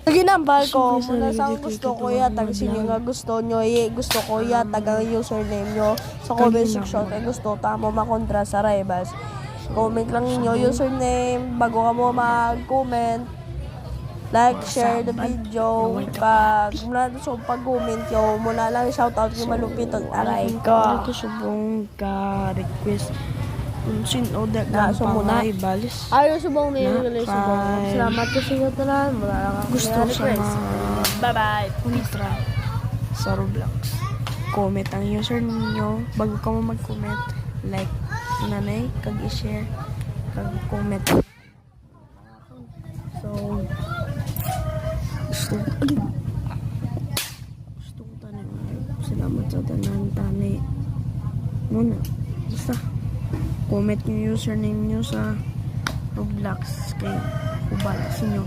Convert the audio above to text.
Ginambal ko, Siyempre, muna sa sarili gusto dito, ko ito ya, ang tag mga sinyo vlog. nga gusto nyo, gusto ko ya, tag ang username nyo sa comment Kanina section, ako kaya gusto tamo makontra sa Rivals. Comment lang ninyo username, bago ka mo mag-comment, like, share the video, pag mula so pag-comment yo, muna lang shoutout yung malupit ang aray ko. Ito subong ka request. Sino da Na, so muna. balis. Ayaw subong ni Na, subong. fine. Salamat ko sa inyo tanan. Wala lang ako Gusto na sa request. mga Bye-bye. kontra sa Roblox. Comment ang user ninyo. Bago ka mo mag-comment, like, nanay, kag i-share, kag comment. So, gusto ko tanan. Salamat sa tanan, tani. Muna, basta, comment yung username nyo sa Roblox kay Ubala sa inyo.